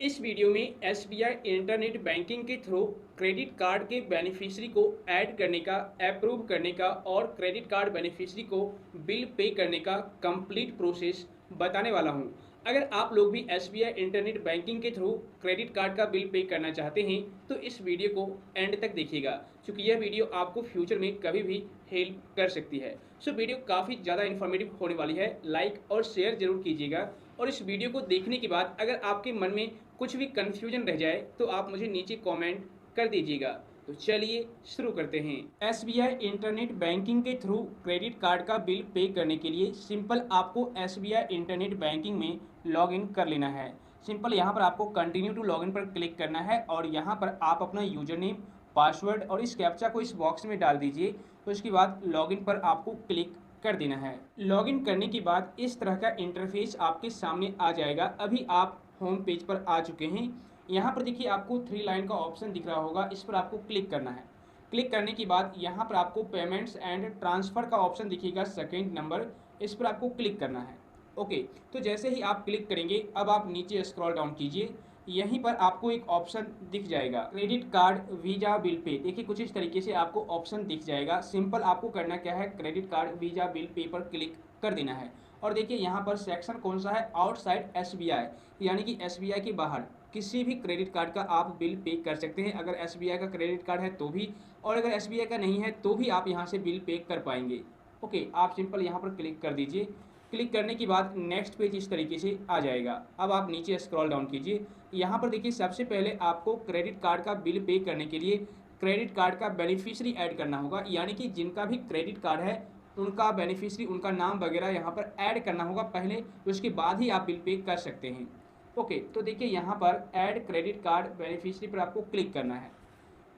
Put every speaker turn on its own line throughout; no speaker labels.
इस वीडियो में SBI internet banking के थ्रू क्रेडिट कार्ड के बेनिफिशियरी को ऐड करने का, अप्रूव करने का और क्रेडिट कार्ड बेनिफिशियरी को बिल पे करने का कंप्लीट प्रोसेस बताने वाला हूं। अगर आप लोग भी एसबीआई इंटरनेट बैंकिंग के थ्रू क्रेडिट कार्ड का बिल पे करना चाहते हैं तो इस वीडियो को एंड तक देखिएगा, क्योंकि यह वीडियो आपको फ्यूचर में कभी भी हेल्प कर सकती है। सो वीडियो काफ़ी ज़्यादा इन्फॉर्मेटिव होने वाली है, लाइक और शेयर जरूर कीजिएगा। और इस वीडियो को देखने के बाद अगर आपके मन में कुछ भी कंफ्यूजन रह जाए तो आप मुझे नीचे कमेंट कर दीजिएगा। तो चलिए शुरू करते हैं। एसबीआई इंटरनेट बैंकिंग के थ्रू क्रेडिट कार्ड का बिल पे करने के लिए सिंपल आपको एसबीआई इंटरनेट बैंकिंग में लॉगिन कर लेना है। सिंपल यहाँ पर आपको कंटिन्यू टू लॉगिन पर क्लिक करना है और यहाँ पर आप अपना यूजर नेम, पासवर्ड और इस कैप्चा को इस बॉक्स में डाल दीजिए। तो इसके बाद लॉगिन पर आपको क्लिक कर देना है। लॉगिन करने के बाद इस तरह का इंटरफेस आपके सामने आ जाएगा। अभी आप होम पेज पर आ चुके हैं। यहाँ पर देखिए आपको 3 लाइन का ऑप्शन दिख रहा होगा, इस पर आपको क्लिक करना है। क्लिक करने के बाद यहाँ पर आपको पेमेंट्स एंड ट्रांसफ़र का ऑप्शन दिखेगा, सेकेंड नंबर, इस पर आपको क्लिक करना है। ओके, तो जैसे ही आप क्लिक करेंगे अब आप नीचे स्क्रॉल डाउन कीजिए। यहीं पर आपको एक ऑप्शन दिख जाएगा, credit card visa bill pay. देखिए कुछ इस तरीके से आपको ऑप्शन दिख जाएगा। सिंपल आपको करना क्या है, credit card visa bill pay पर क्लिक कर देना है। और देखिए यहाँ पर सेक्शन कौन सा है, आउटसाइड एसबीआई, यानी कि एसबीआई के बाहर किसी भी क्रेडिट कार्ड का आप बिल पे कर सकते हैं। अगर एसबीआई का क्रेडिट कार्ड है तो भी, और अगर एसबीआई का नहीं है तो भी आप यहाँ से बिल पे कर पाएंगे। ओके, आप सिंपल यहाँ पर क्लिक कर दीजिए। क्लिक करने के बाद नेक्स्ट पेज इस तरीके से आ जाएगा। अब आप नीचे स्क्रॉल डाउन कीजिए। यहाँ पर देखिए सबसे पहले आपको क्रेडिट कार्ड का बिल पे करने के लिए क्रेडिट कार्ड का बेनिफिशियरी ऐड करना होगा, यानी कि जिनका भी क्रेडिट कार्ड है उनका बेनिफिशियरी, उनका नाम वगैरह यहाँ पर ऐड करना होगा पहले, उसके बाद ही आप बिल पे कर सकते हैं। ओके, तो देखिए यहाँ पर ऐड क्रेडिट कार्ड बेनिफिशियरी पर आपको क्लिक करना है।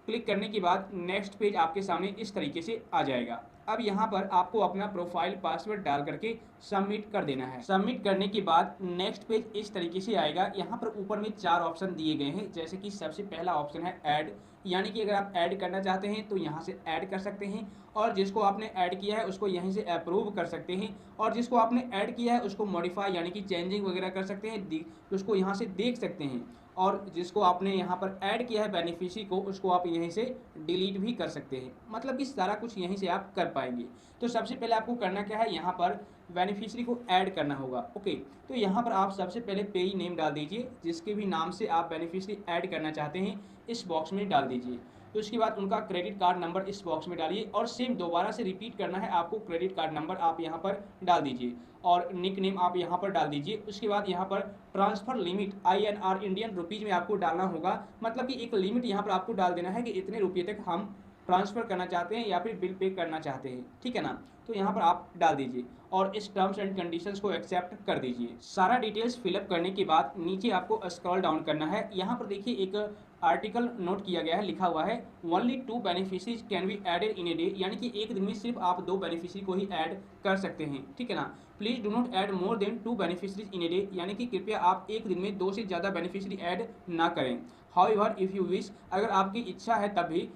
क्लिक करने के बाद नेक्स्ट पेज आपके सामने इस तरीके से आ जाएगा। अब यहाँ पर आपको अपना प्रोफाइल पासवर्ड डाल करके सबमिट कर देना है। सबमिट करने के बाद नेक्स्ट पेज इस तरीके से आएगा। यहाँ पर ऊपर में 4 ऑप्शन दिए गए हैं, जैसे कि सबसे पहला ऑप्शन है ऐड, यानी कि अगर आप ऐड करना चाहते हैं तो यहाँ से ऐड कर सकते हैं, और जिसको आपने ऐड किया है उसको यहीं से अप्रूव कर सकते हैं, और जिसको आपने ऐड किया है उसको मॉडिफाई यानी कि चेंजिंग वगैरह कर सकते हैं, उसको यहाँ से देख सकते हैं, और जिसको आपने यहाँ पर ऐड किया है बेनिफिशियरी को, उसको आप यहीं से डिलीट भी कर सकते हैं। मतलब कि सारा कुछ यहीं से आप कर पाएंगे। तो सबसे पहले आपको करना क्या है, यहाँ पर बेनिफिशियरी को ऐड करना होगा। ओके, तो यहाँ पर आप सबसे पहले पेई नेम डाल दीजिए, जिसके भी नाम से आप बेनिफिशियरी ऐड करना चाहते हैं इस बॉक्स में डाल दीजिए। तो उसके बाद उनका क्रेडिट कार्ड नंबर इस बॉक्स में डालिए, और सेम दोबारा से रिपीट करना है आपको। क्रेडिट कार्ड नंबर आप यहाँ पर डाल दीजिए और निक नेम आप यहाँ पर डाल दीजिए। उसके बाद यहाँ पर transfer limit INR Indian rupees में आपको डालना होगा, मतलब कि एक लिमिट यहाँ पर आपको डाल देना है कि इतने रुपये तक हम ट्रांसफ़र करना चाहते हैं या फिर बिल पे करना चाहते हैं, ठीक है ना। तो यहाँ पर आप डाल दीजिए और इस टर्म्स एंड कंडीशंस को एक्सेप्ट कर दीजिए। सारा डिटेल्स फिलअप करने के बाद नीचे आपको स्क्रॉल डाउन करना है। यहाँ पर देखिए एक आर्टिकल नोट किया गया है, लिखा हुआ है only 2 beneficiaries can be added in a day, यानी कि एक दिन में सिर्फ आप 2 बेनिफिशियरी को ही ऐड कर सकते हैं, ठीक है ना। Please do not add more than 2 beneficiaries in a day, यानी कि कृपया आप एक दिन में 2 से ज़्यादा बेनिफिशियरी ऐड ना करें। हाउएवर इफ़ यू विश, अगर आपकी इच्छा है तब भी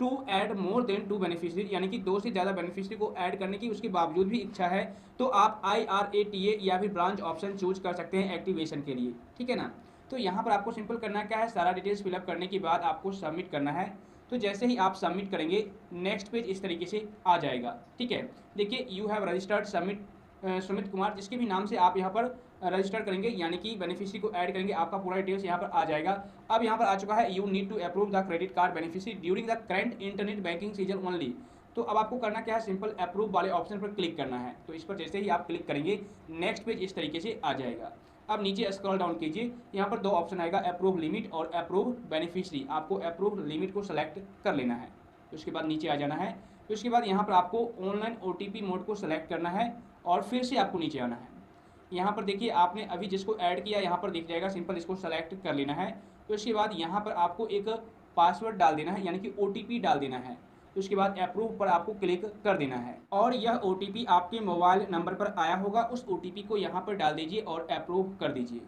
to add more than 2 beneficiary, यानी कि 2 से ज़्यादा बेनिफिशियरी को ऐड करने की उसके बावजूद भी इच्छा है तो आप IRATA या फिर ब्रांच ऑप्शन चूज कर सकते हैं एक्टिवेशन के लिए, ठीक है ना। तो यहाँ पर आपको सिंपल करना क्या है, सारा डिटेल्स फिलअप करने के बाद आपको सबमिट करना है। तो जैसे ही आप सबमिट करेंगे नेक्स्ट पेज इस तरीके से आ जाएगा, ठीक है। देखिए you have registered submit Sumit Kumar, जिसके भी नाम से आप यहाँ पर रजिस्टर करेंगे, यानी कि बेनिफिशियरी को ऐड करेंगे, आपका पूरा डिटेल्स यहाँ पर आ जाएगा। अब यहाँ पर आ चुका है, you need to approve the credit card beneficiary during the current internet banking season only. तो अब आपको करना क्या है, सिंपल अप्रूव वाले ऑप्शन पर क्लिक करना है। तो इस पर जैसे ही आप क्लिक करेंगे नेक्स्ट पेज इस तरीके से आ जाएगा। अब नीचे स्क्रॉल डाउन कीजिए, यहाँ पर 2 ऑप्शन आएगा, अप्रूव लिमिट और अप्रूव बेनिफिशियरी। आपको अप्रूव लिमिट को सेलेक्ट कर लेना है। उसके बाद नीचे आ जाना है। उसके बाद यहाँ पर आपको ऑनलाइन OTP मोड को सेलेक्ट करना है और फिर से आपको नीचे आना है। यहाँ पर देखिए आपने अभी जिसको ऐड किया यहाँ पर दिख जाएगा, सिंपल इसको सेलेक्ट कर लेना है। तो उसके बाद यहाँ पर आपको एक पासवर्ड डाल देना है, यानी कि OTP डाल देना है। तो उसके बाद अप्रूव पर आपको क्लिक कर देना है, और यह OTP आपके मोबाइल नंबर पर आया होगा, उस OTP को यहाँ पर डाल दीजिए और अप्रूव कर दीजिए।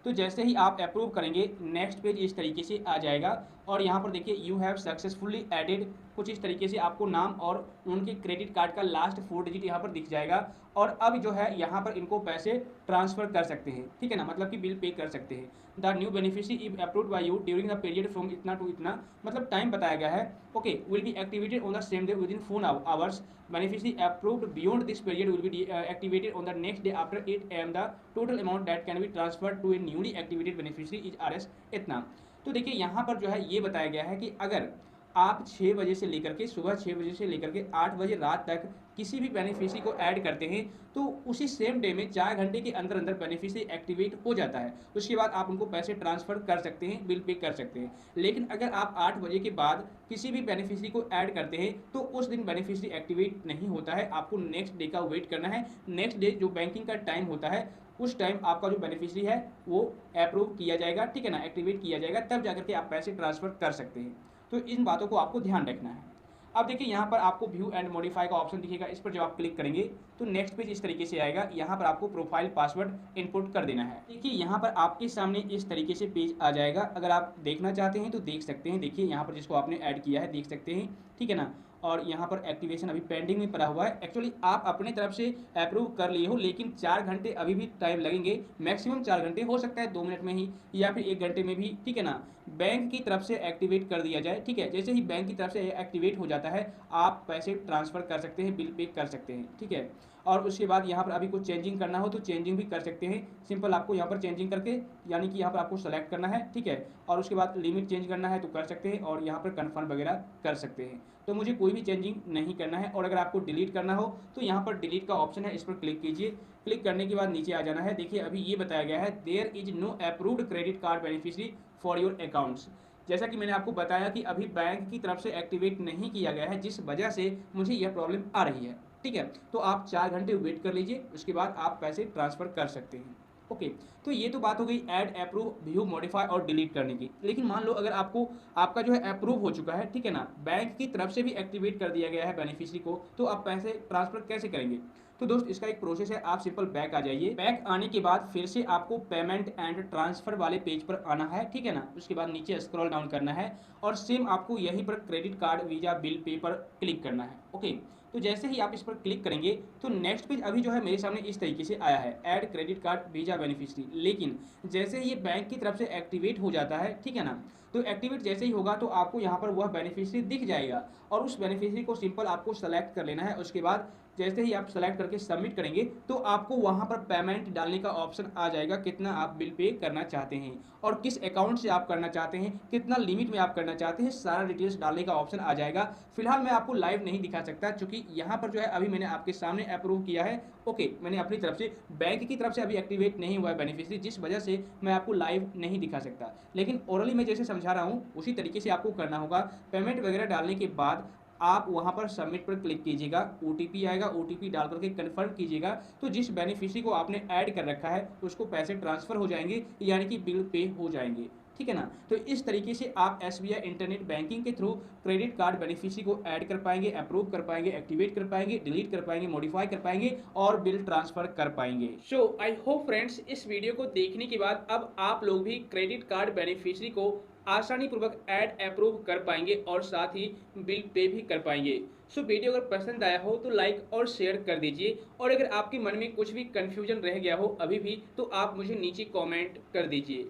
तो जैसे ही आप अप्रूव करेंगे नेक्स्ट पेज इस तरीके से आ जाएगा, और यहाँ पर देखिए यू हैव सक्सेसफुली एडेड, कुछ इस तरीके से आपको नाम और उनके क्रेडिट कार्ड का लास्ट 4 डिजिट यहाँ पर दिख जाएगा। और अब जो है यहाँ पर इनको पैसे ट्रांसफ़र कर सकते हैं, ठीक है ना, मतलब कि बिल पे कर सकते हैं। The new beneficiary if approved by you during the period from इतना टू इतना, मतलब टाइम बताया गया है। Okay, will be activated on the same day within 4 hours। Beneficiary approved beyond this period will be activated on the next day after 8 AM। The total amount that can be transferred to a newly activated beneficiary is RS इतना। तो देखिए यहाँ पर जो है ये बताया गया है कि अगर आप 6 बजे से लेकर के सुबह 6 बजे से लेकर के 8 बजे रात तक किसी भी बेनिफिशियरी को ऐड करते हैं तो उसी सेम डे में 4 घंटे के अंदर अंदर बेनिफिशियरी एक्टिवेट हो जाता है। उसके बाद आप उनको पैसे ट्रांसफर कर सकते हैं, बिल पे कर सकते हैं। लेकिन अगर आप 8 बजे के बाद किसी भी बेनिफिशियरी को ऐड करते हैं तो उस दिन बेनिफिशियरी एक्टिवेट नहीं होता है, आपको नेक्स्ट डे का वेट करना है। नेक्स्ट डे जो बैंकिंग का टाइम होता है उस टाइम आपका जो बेनिफिशियरी है वो अप्रूव किया जाएगा, ठीक है ना, एक्टिवेट किया जाएगा, तब जाकर के आप पैसे ट्रांसफर कर सकते हैं। तो इन बातों को आपको ध्यान रखना है। अब देखिए यहाँ पर आपको व्यू एंड मॉडिफाई का ऑप्शन दिखेगा, इस पर जब आप क्लिक करेंगे तो नेक्स्ट पेज इस तरीके से आएगा। यहाँ पर आपको प्रोफाइल पासवर्ड इनपुट कर देना है। देखिए यहाँ पर आपके सामने इस तरीके से पेज आ जाएगा। अगर आप देखना चाहते हैं तो देख सकते हैं। देखिए यहाँ पर जिसको आपने ऐड किया है देख सकते हैं, ठीक है ना। और यहाँ पर एक्टिवेशन अभी पेंडिंग में पड़ा हुआ है। एक्चुअली आप अपने तरफ से अप्रूव कर लिए हो, लेकिन 4 घंटे अभी भी टाइम लगेंगे। मैक्सिमम 4 घंटे, हो सकता है 2 मिनट में ही या फिर 1 घंटे में भी, ठीक है ना, बैंक की तरफ से एक्टिवेट कर दिया जाए। ठीक है, जैसे ही बैंक की तरफ से एक्टिवेट हो जाता है आप पैसे ट्रांसफर कर सकते हैं, बिल पे कर सकते हैं, ठीक है। और उसके बाद यहाँ पर अभी कुछ चेंजिंग करना हो तो चेंजिंग भी कर सकते हैं। सिंपल आपको यहाँ पर चेंजिंग करके, यानी कि यहाँ पर आपको सेलेक्ट करना है, ठीक है। और उसके बाद लिमिट चेंज करना है तो कर सकते हैं, और यहाँ पर कन्फर्म वगैरह कर सकते हैं। तो मुझे कोई भी चेंजिंग नहीं करना है। और अगर आपको डिलीट करना हो तो यहाँ पर डिलीट का ऑप्शन है, इस पर क्लिक कीजिए। क्लिक करने के बाद नीचे आ जाना है। देखिए अभी ये बताया गया है there is no approved credit card beneficiary for your accounts. जैसा कि मैंने आपको बताया कि अभी बैंक की तरफ से एक्टिवेट नहीं किया गया है, जिस वजह से मुझे यह प्रॉब्लम आ रही है, ठीक है। तो आप 4 घंटे वेट कर लीजिए, उसके बाद आप पैसे ट्रांसफर कर सकते हैं। ओके, तो ये तो बात हो गई ऐड, अप्रूव, व्यू, मॉडिफाई और डिलीट करने की। लेकिन मान लो अगर आपको आपका जो है अप्रूव हो चुका है, ठीक है ना, बैंक की तरफ से भी एक्टिवेट कर दिया गया है बेनिफिशियरी को, तो आप पैसे ट्रांसफर कैसे करेंगे? तो दोस्त इसका एक प्रोसेस है। आप सिंपल बैक आ जाइए। बैक आने के बाद फिर से आपको पेमेंट एंड ट्रांसफर वाले पेज पर आना है, ठीक है ना। उसके बाद नीचे स्क्रॉल डाउन करना है और सेम आपको यहीं पर credit card, visa, bill pay पर क्लिक करना है। ओके, तो जैसे ही आप इस पर क्लिक करेंगे तो नेक्स्ट पेज अभी जो है मेरे सामने इस तरीके से आया है, add credit card visa beneficiary. लेकिन जैसे ही ये बैंक की तरफ से एक्टिवेट हो जाता है, ठीक है ना, तो एक्टिवेट जैसे ही होगा तो आपको यहाँ पर वह बेनिफिशियरी दिख जाएगा और उस बेनिफिशियरी को सिंपल आपको सेलेक्ट कर लेना है। उसके बाद जैसे ही आप सेलेक्ट करके सबमिट करेंगे तो आपको वहाँ पर पेमेंट डालने का ऑप्शन आ जाएगा, कितना आप बिल पे करना चाहते हैं और किस अकाउंट से आप करना चाहते हैं, कितना लिमिट में आप करना चाहते हैं, सारा डिटेल्स डालने का ऑप्शन आ जाएगा। फिलहाल मैं आपको लाइव नहीं दिखा सकता क्योंकि यहाँ पर जो है अभी मैंने आपके सामने अप्रूव किया है। ओके, मैंने अपनी तरफ से, बैंक की तरफ से अभी एक्टिवेट नहीं हुआ है बेनिफिशियरी, जिस वजह से मैं आपको लाइव नहीं दिखा सकता। लेकिन ओरली मैं जैसे समझा रहा हूँ उसी तरीके से आपको करना होगा। पेमेंट वगैरह डालने के बाद आप वहां पर सबमिट पर क्लिक कीजिएगा, ओटीपी आएगा, ओटीपी डाल करके कंफर्म कीजिएगा। तो जिस बेनिफिशियरी को आपने ऐड कर रखा है उसको पैसे ट्रांसफर हो जाएंगे, यानी कि बिल पे हो जाएंगे, ठीक है ना। तो इस तरीके से आप एसबीआई इंटरनेट बैंकिंग के थ्रू क्रेडिट कार्ड बेनिफिशियरी को ऐड कर पाएंगे, अप्रूव कर पाएंगे, एक्टिवेट कर पाएंगे, डिलीट कर पाएंगे, मॉडिफाई कर पाएंगे और बिल ट्रांसफर कर पाएंगे। सो आई होप फ्रेंड्स इस वीडियो को देखने के बाद अब आप लोग भी क्रेडिट कार्ड बेनिफिशियरी को आसानी पूर्वक ऐड, अप्रूव कर पाएंगे और साथ ही बिल पे भी कर पाएंगे। सो वीडियो अगर पसंद आया हो तो लाइक और शेयर कर दीजिए, और अगर आपके मन में कुछ भी कंफ्यूजन रह गया हो अभी भी तो आप मुझे नीचे कमेंट कर दीजिए।